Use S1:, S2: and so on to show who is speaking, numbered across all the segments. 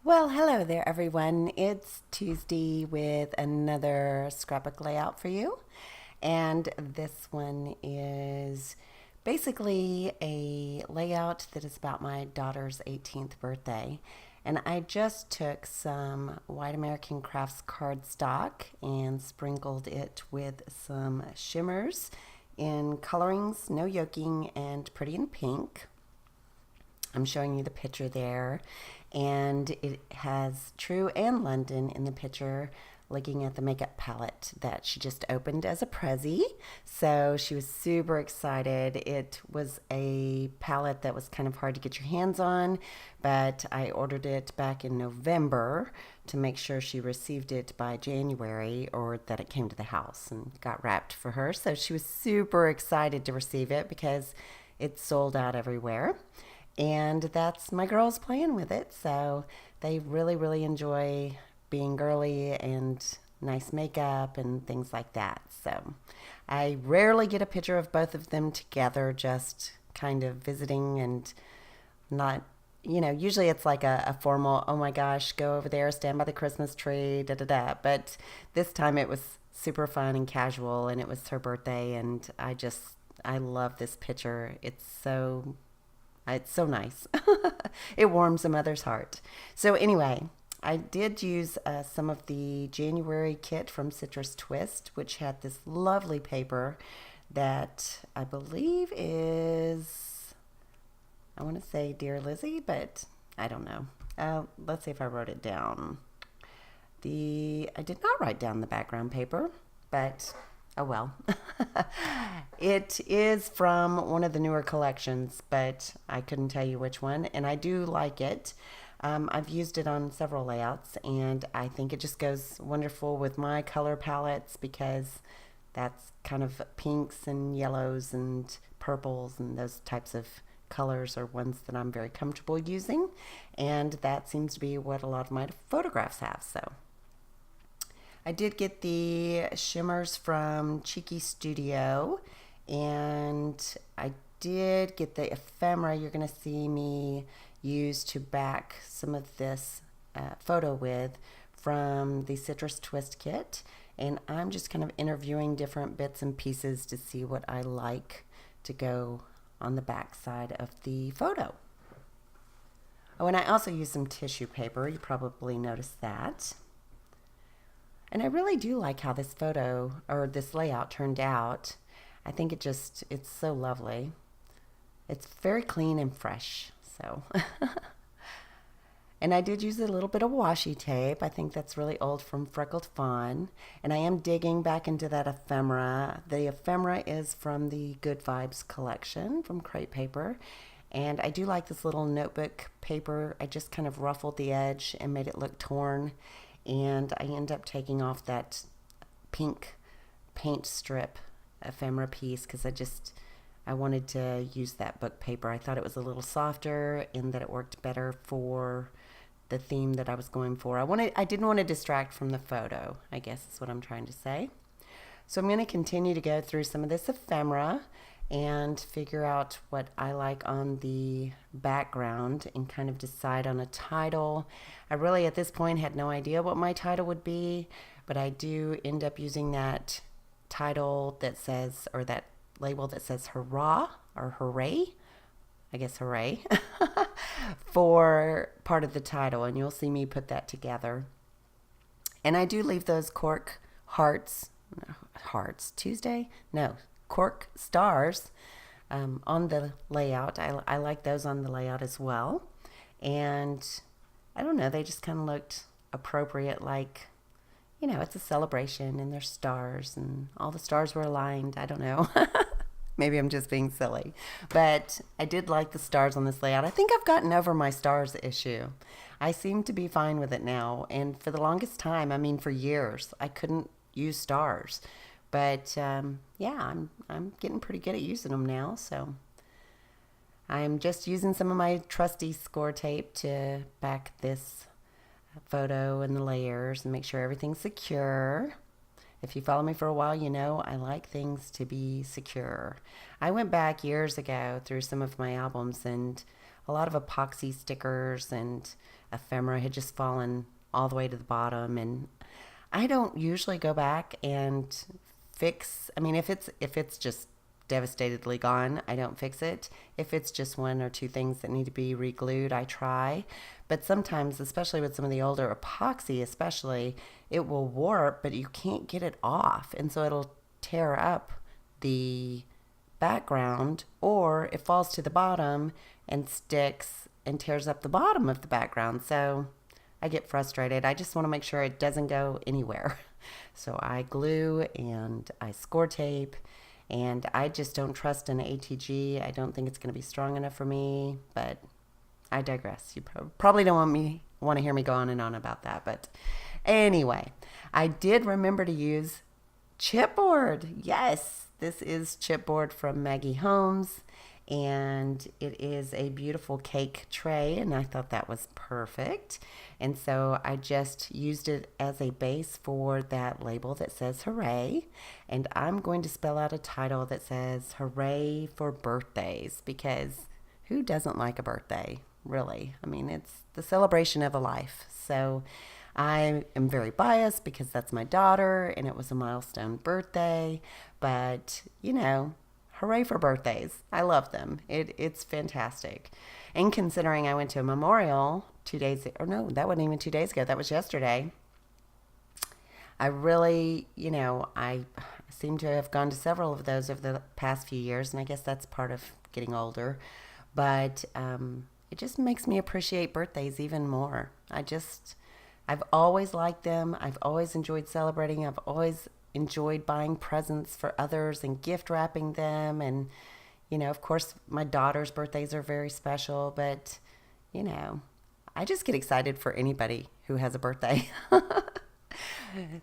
S1: Well, hello there, everyone. It's Tuesday with another scrapbook layout for you. And this one is basically a layout that is about my daughter's 18th birthday. And I just took some White American Crafts cardstock and sprinkled it with some shimmers in colorings, no yoking, and pretty in pink. I'm showing you the picture there, and it has True and London in the picture looking at the makeup palette that she just opened as a prezi. So she was super excited. It was a palette that was kind of hard to get your hands on, but I ordered it back in November to make sure she received it by January, or that it came to the house and got wrapped for her. So she was super excited to receive it because it's sold out everywhere. And that's my girls playing with it. So they really, really enjoy being girly and nice makeup and things like that. So I rarely get a picture of both of them together, just kind of visiting and not, usually it's like a formal, oh my gosh, go over there, stand by the Christmas tree, da da da. But this time it was super fun and casual, and it was her birthday. And I love this picture. It's so nice. It warms a mother's heart. So anyway, I did use some of the January kit from Citrus Twist, which had this lovely paper that I believe is, I want to say Dear Lizzie, but I don't know. Let's see if I wrote it down. I did not write down the background paper, but oh well. It is from one of the newer collections, but I couldn't tell you which one, and I do like it. I've used it on several layouts, and I think it just goes wonderful with my color palettes because that's kind of pinks and yellows and purples, and those types of colors are ones that I'm very comfortable using, and that seems to be what a lot of my photographs have. So I did get the shimmers from Cheeky Studio, and I did get the ephemera you're going to see me use to back some of this photo with from the Citrus Twist kit. And I'm just kind of interviewing different bits and pieces to see what I like to go on the back side of the photo. Oh, and I also used some tissue paper. You probably noticed that. And I really do like how this photo or this layout turned out. I think it's so lovely. It's very clean and fresh. So, and I did use a little bit of washi tape. I think that's really old from Freckled Fawn. And I am digging back into that ephemera. The ephemera is from the Good Vibes collection from Crate Paper. And I do like this little notebook paper. I just kind of ruffled the edge and made it look torn. And I end up taking off that pink paint strip ephemera piece because I wanted to use that book paper. I thought it was a little softer and that it worked better for the theme that I was going for. I didn't want to distract from the photo, I guess is what I'm trying to say. So I'm going to continue to go through some of this ephemera and figure out what I like on the background and kind of decide on a title. I really at this point had no idea what my title would be, but I do end up using that title that says, or that label that says hurrah or hooray, I guess hooray, for part of the title, and you'll see me put that together. And I do leave those cork Tuesday? No, cork stars on the layout. I like those on the layout as well. And I don't know, they just kind of looked appropriate, like, it's a celebration and there's stars and all the stars were aligned. I don't know. Maybe I'm just being silly. But I did like the stars on this layout. I think I've gotten over my stars issue. I seem to be fine with it now. And for the longest time, I mean for years, I couldn't use stars. But yeah, I'm getting pretty good at using them now. So I'm just using some of my trusty score tape to back this photo and the layers and make sure everything's secure. If you follow me for a while, you know I like things to be secure. I went back years ago through some of my albums, and a lot of epoxy stickers and ephemera had just fallen all the way to the bottom. And I don't usually go back and fix. I mean, if it's just devastatedly gone, I don't fix it. If it's just one or two things that need to be re-glued, I try. But sometimes, especially with some of the older epoxy, especially, it will warp, but you can't get it off. And so it'll tear up the background, or it falls to the bottom and sticks and tears up the bottom of the background. So I get frustrated. I just want to make sure it doesn't go anywhere. So I glue and I score tape, and I just don't trust an ATG. I don't think it's going to be strong enough for me, but I digress. You probably don't want to hear me go on and on about that. But anyway, I did remember to use chipboard. Yes, this is chipboard from Maggie Holmes, and it is a beautiful cake tray, and I thought that was perfect. And so I just used it as a base for that label that says Hooray, and I'm going to spell out a title that says Hooray for Birthdays, because who doesn't like a birthday, really? I mean, it's the celebration of a life. So I am very biased because that's my daughter and it was a milestone birthday, but hooray for birthdays. I love them. It's fantastic. And considering I went to a memorial 2 days, or no, that wasn't even 2 days ago, that was yesterday. I really, I seem to have gone to several of those over the past few years, and I guess that's part of getting older. But it just makes me appreciate birthdays even more. I've always liked them. I've always enjoyed celebrating. I've always enjoyed buying presents for others and gift wrapping them. And, of course, my daughter's birthdays are very special, but, I just get excited for anybody who has a birthday.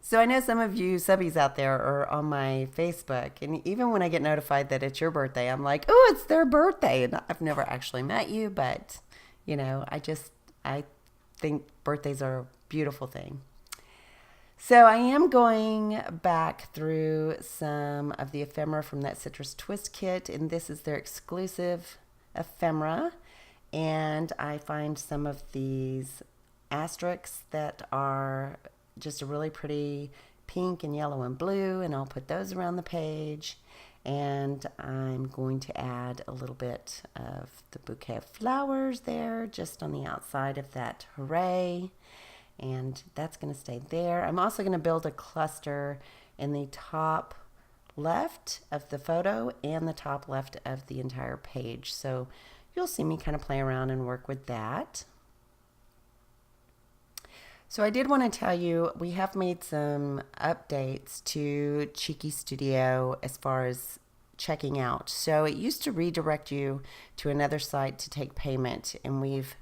S1: So I know some of you subbies out there are on my Facebook, and even when I get notified that it's your birthday, I'm like, oh, it's their birthday. And I've never actually met you, but, I think birthdays are a beautiful thing. So I am going back through some of the ephemera from that Citrus Twist kit, and this is their exclusive ephemera. And I find some of these asterisks that are just a really pretty pink and yellow and blue, and I'll put those around the page. And I'm going to add a little bit of the bouquet of flowers there, just on the outside of that Hooray. And that's going to stay there. I'm also going to build a cluster in the top left of the photo and the top left of the entire page. So you'll see me kind of play around and work with that. So I did want to tell you, we have made some updates to Cheeky Studio as far as checking out. So it used to redirect you to another site to take payment, and we've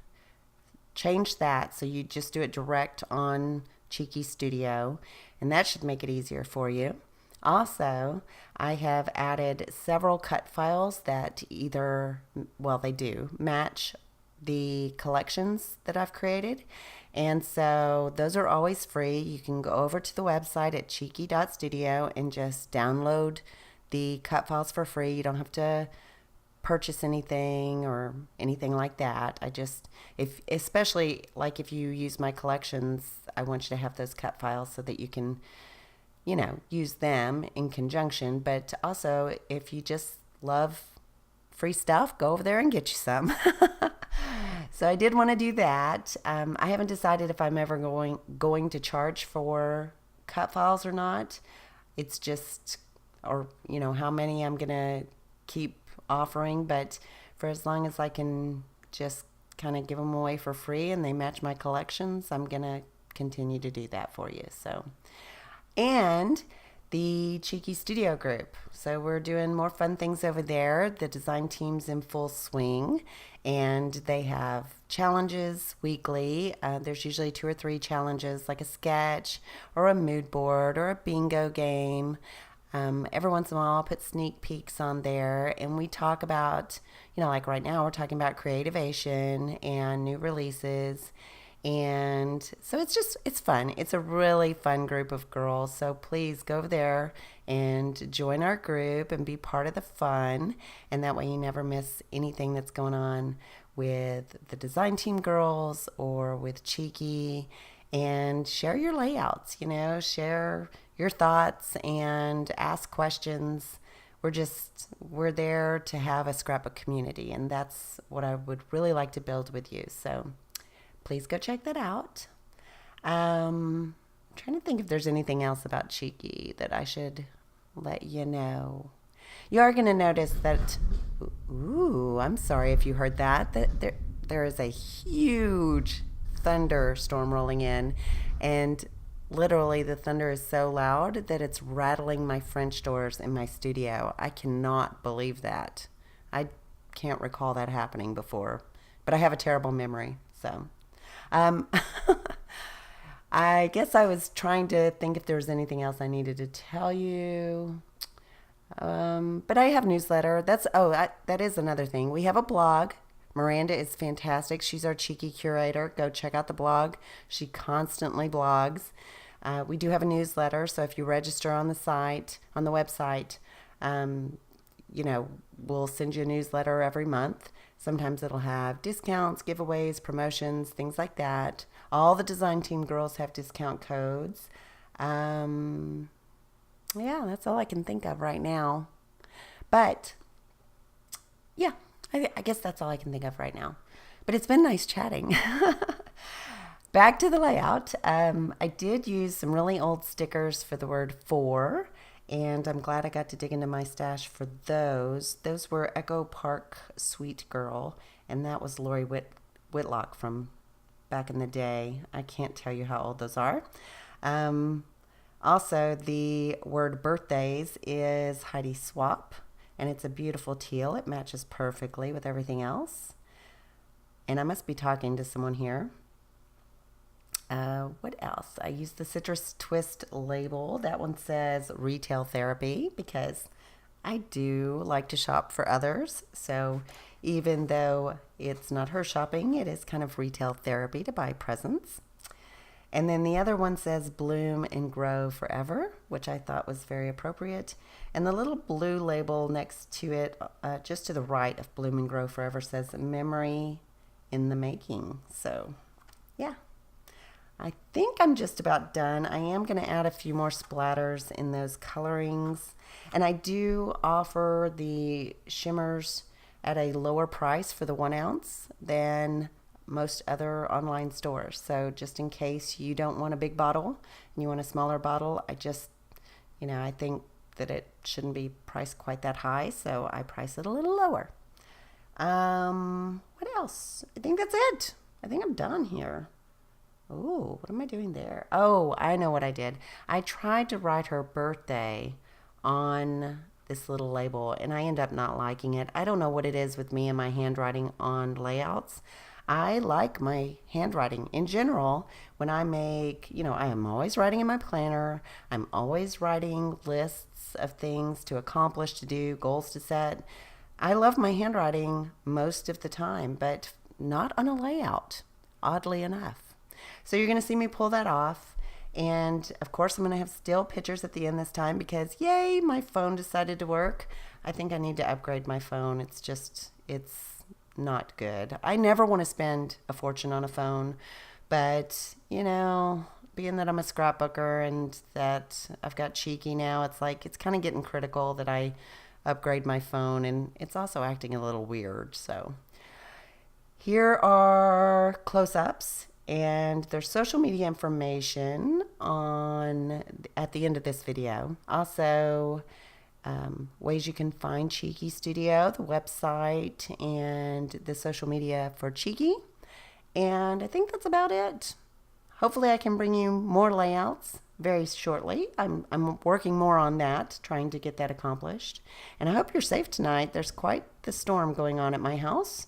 S1: changed that so you just do it direct on Cheeky Studio, and that should make it easier for you. Also, I have added several cut files that they do match the collections that I've created. And so those are always free. You can go over to the website at cheeky.studio and just download the cut files for free. You don't have to purchase anything or anything like that. Especially like if you use my collections, I want you to have those cut files so that you can, use them in conjunction. But also, if you just love free stuff, go over there and get you some. So I did want to do that. I haven't decided if I'm ever going to charge for cut files or not. It's just, how many I'm going to keep offering. But for as long as I can just kind of give them away for free and they match my collections, I'm going to continue to do that for you. So, and the Cheeky Studio group. So we're doing more fun things over there. The design team's in full swing, and they have challenges weekly. There's usually 2 or 3 challenges, like a sketch or a mood board or a bingo game. Every once in a while I'll put sneak peeks on there, and we talk about, like right now we're talking about creativation and new releases. And so it's fun. It's a really fun group of girls. So please go over there and join our group and be part of the fun. And that way you never miss anything that's going on with the design team girls or with Cheeky and share your layouts, share your thoughts and ask questions. We're there to have a scrapbook community, and that's what I would really like to build with you. So please go check that out. I'm trying to think if there's anything else about Cheeky that I should let you know. You are going to notice that, I'm sorry if you heard that there is a huge thunderstorm rolling in, and literally the thunder is so loud that it's rattling my French doors in my studio. I cannot believe that. I can't recall that happening before, but I have a terrible memory, so I guess I was trying to think if there was anything else I needed to tell you. But I have newsletter. That is another thing. We have a blog. Miranda is fantastic. She's our Cheeky curator. Go check out the blog. She constantly blogs. We do have a newsletter, so if you register on the website, we'll send you a newsletter every month. Sometimes it'll have discounts, giveaways, promotions, things like that. All the design team girls have discount codes. Yeah, that's all I can think of right now. But yeah, I guess that's all I can think of right now. But it's been nice chatting. Back to the layout. I did use some really old stickers for the word for, and I'm glad I got to dig into my stash for those. Those were Echo Park Sweet Girl, and that was Lori Whitlock from back in the day. I can't tell you how old those are. Also, the word birthdays is Heidi Swap, and it's a beautiful teal. It matches perfectly with everything else. And I must be talking to someone here. What else? I used the Citrus Twist label. That one says retail therapy because I do like to shop for others. So even though it's not her shopping, it is kind of retail therapy to buy presents. And then the other one says bloom and grow forever, which I thought was very appropriate. And the little blue label next to it, just to the right of bloom and grow forever, says memory in the making. So yeah, I think I'm just about done. I am going to add a few more splatters in those colorings. And I do offer the shimmers at a lower price for the 1 ounce than most other online stores. So just in case you don't want a big bottle and you want a smaller bottle, I think that it shouldn't be priced quite that high, so I price it a little lower. What else? I think that's it. I think I'm done here. Oh, what am I doing there? Oh, I know what I did. I tried to write her birthday on this little label, and I end up not liking it. I don't know what it is with me and my handwriting on layouts. I like my handwriting in general. When I make, I am always writing in my planner. I'm always writing lists of things to accomplish, to do, goals to set. I love my handwriting most of the time, but not on a layout, oddly enough. So you're going to see me pull that off. And of course, I'm going to have still pictures at the end this time because, yay, my phone decided to work. I think I need to upgrade my phone. It's not good. I never want to spend a fortune on a phone, but being that I'm a scrapbooker and that I've got Cheeky now, it's kind of getting critical that I upgrade my phone, and it's also acting a little weird. So here are close-ups, and there's social media information at the end of this video. Also, ways you can find Cheeky Studio, the website, and the social media for Cheeky. And I think that's about it. Hopefully I can bring you more layouts very shortly. I'm working more on that, trying to get that accomplished. And I hope you're safe tonight. There's quite the storm going on at my house.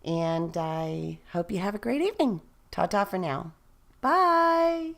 S1: And I hope you have a great evening. Ta-ta for now. Bye.